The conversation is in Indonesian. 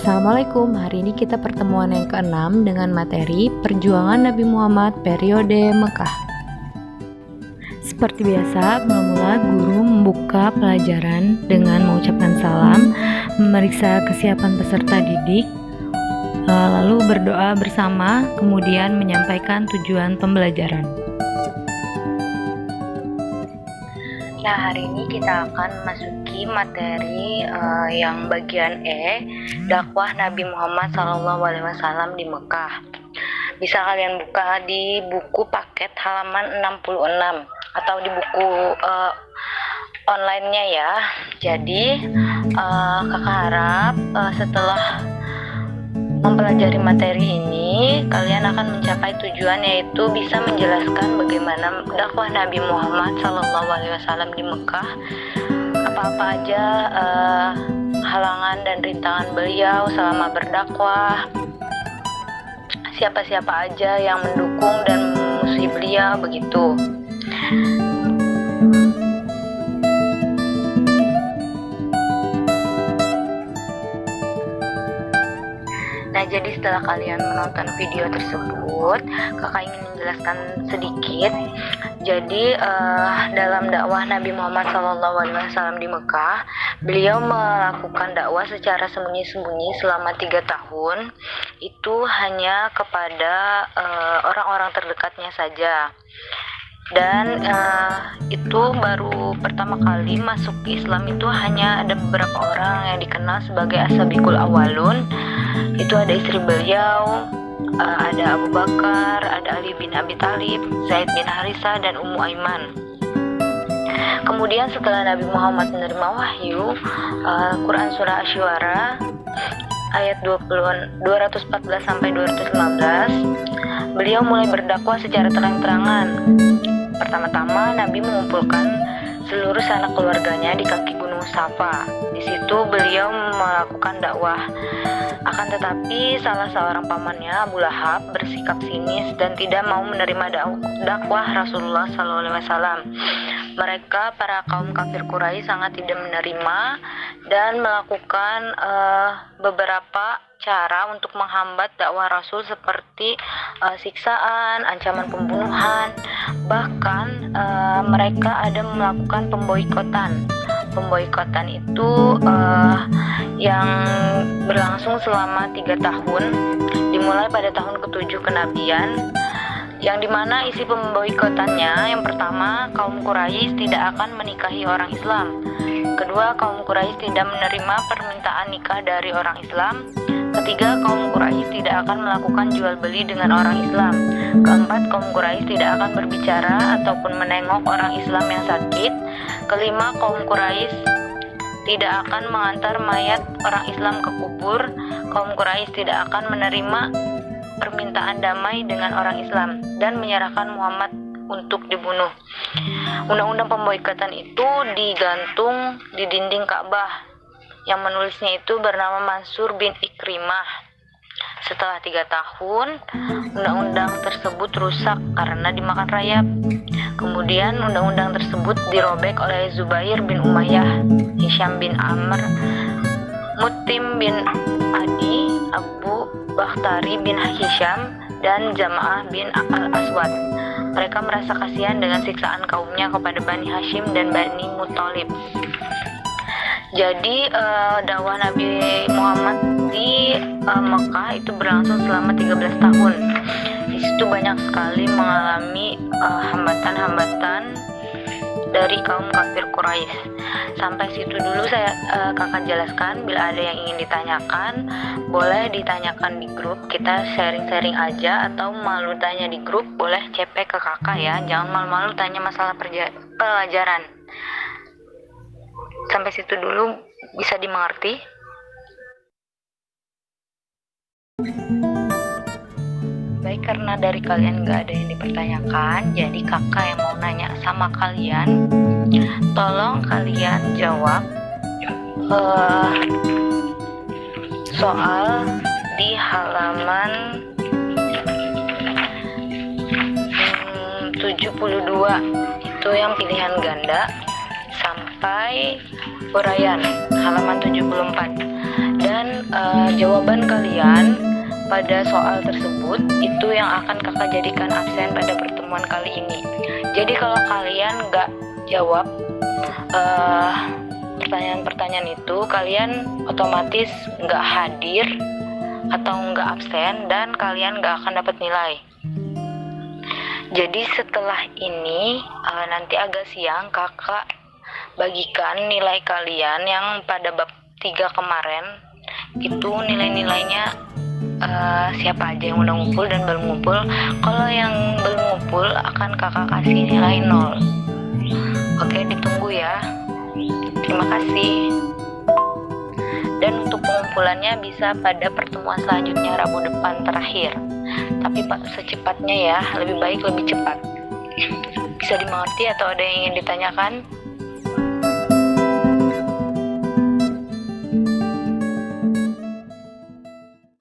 Assalamualaikum, hari ini kita pertemuan yang ke-6 dengan materi Perjuangan Nabi Muhammad periode Mekah. Seperti biasa, mula-mula guru membuka pelajaran dengan mengucapkan salam, memeriksa kesiapan peserta didik, lalu berdoa bersama, kemudian menyampaikan tujuan pembelajaran. Nah, hari ini kita akan masuki materi yang bagian E, dakwah Nabi Muhammad SAW di Mekah. Bisa kalian buka di buku paket halaman 66 atau di buku online-nya ya. Jadi kakak harap setelah mempelajari materi ini, kalian akan mencapai tujuan, yaitu bisa menjelaskan bagaimana dakwah Nabi Muhammad SAW di Mekah, apa-apa aja halangan dan rintangan beliau selama berdakwah, siapa-siapa aja yang mendukung dan memusuhi beliau, begitu. Nah, jadi setelah kalian menonton video tersebut, kakak ingin menjelaskan sedikit. Jadi dalam dakwah Nabi Muhammad SAW di Mekah, beliau melakukan dakwah secara sembunyi-sembunyi selama 3 tahun. Itu hanya kepada orang-orang terdekatnya saja. Dan itu baru pertama kali masuk Islam itu hanya ada beberapa orang yang dikenal sebagai As-Sabiqul Awwalun. Itu ada istri beliau, ada Abu Bakar, ada Ali bin Abi Thalib, Zaid bin Harisah, dan Ummu Aiman. Kemudian setelah Nabi Muhammad menerima wahyu, Quran Surah Asy-Syu'ara ayat 214 sampai 215, beliau mulai berdakwah secara terang-terangan. Pertama-tama Nabi mengumpulkan seluruh sanak keluarganya di kaki Gunung Safa. Di situ beliau melakukan dakwah. Akan tetapi salah seorang pamannya, Abu Lahab, bersikap sinis dan tidak mau menerima dakwah Rasulullah SAW. Mereka, para kaum kafir Quraisy, sangat tidak menerima dan melakukan beberapa cara untuk menghambat dakwah Rasul, seperti siksaan, ancaman pembunuhan. Bahkan mereka ada melakukan pemboikotan. Pemboikotan itu yang berlangsung selama 3 tahun, dimulai pada tahun ke-7 kenabian, yang dimana isi pemboikotannya, yang pertama, kaum Quraisy tidak akan menikahi orang Islam. Kedua, kaum Quraisy tidak menerima permintaan nikah dari orang Islam. Ketiga, kaum Quraisy tidak akan melakukan jual beli dengan orang Islam. Keempat, kaum Quraisy tidak akan berbicara ataupun menengok orang Islam yang sakit. Kelima, kaum Quraisy tidak akan mengantar mayat orang Islam ke kubur. Kaum Quraisy tidak akan menerima permintaan damai dengan orang Islam dan menyerahkan Muhammad untuk dibunuh. Undang-undang pemboikotan itu digantung di dinding Ka'bah. Yang menulisnya itu bernama Mansur bin Ikrimah. Setelah 3 tahun, undang-undang tersebut rusak karena dimakan rayap. Kemudian undang-undang tersebut dirobek oleh Zubair bin Umayyah, Hisham bin Amr, Mutim bin Adi, Abu Bakhtari bin Hisham, dan Jamaah bin Al-Aswad. Mereka merasa kasihan dengan siksaan kaumnya kepada Bani Hashim dan Bani Muthalib. Jadi dakwah Nabi Muhammad di Mekah itu berlangsung selama 13 tahun. Di situ banyak sekali mengalami hambatan-hambatan dari kaum kafir Quraisy. Sampai situ dulu saya kakak jelaskan. Bila ada yang ingin ditanyakan, boleh ditanyakan di grup. Kita sharing-sharing aja, atau malu tanya di grup, boleh CP ke kakak ya. Jangan malu-malu tanya masalah pelajaran. Sampai situ dulu, bisa dimengerti? Baik, karena dari kalian gak ada yang dipertanyakan, jadi kakak yang mau nanya sama kalian, tolong kalian jawab soal di halaman 72. Itu yang pilihan ganda sampai uraian halaman 74. Dan dan jawaban kalian pada soal tersebut itu yang akan kakak jadikan absen pada pertemuan kali ini. Jadi kalau kalian nggak jawab pertanyaan-pertanyaan itu, kalian otomatis nggak hadir atau nggak absen dan kalian nggak akan dapat nilai. Jadi setelah ini nanti agak siang kakak bagikan nilai kalian yang pada bab 3 kemarin. Itu nilai-nilainya siapa aja yang udah ngumpul dan belum ngumpul. Kalau yang belum ngumpul akan kakak kasih nilai 0. Oke, ditunggu ya. Terima kasih. Dan untuk pengumpulannya bisa pada pertemuan selanjutnya Rabu depan terakhir. Tapi secepatnya ya, lebih baik lebih cepat. Bisa dimengerti atau ada yang ingin ditanyakan?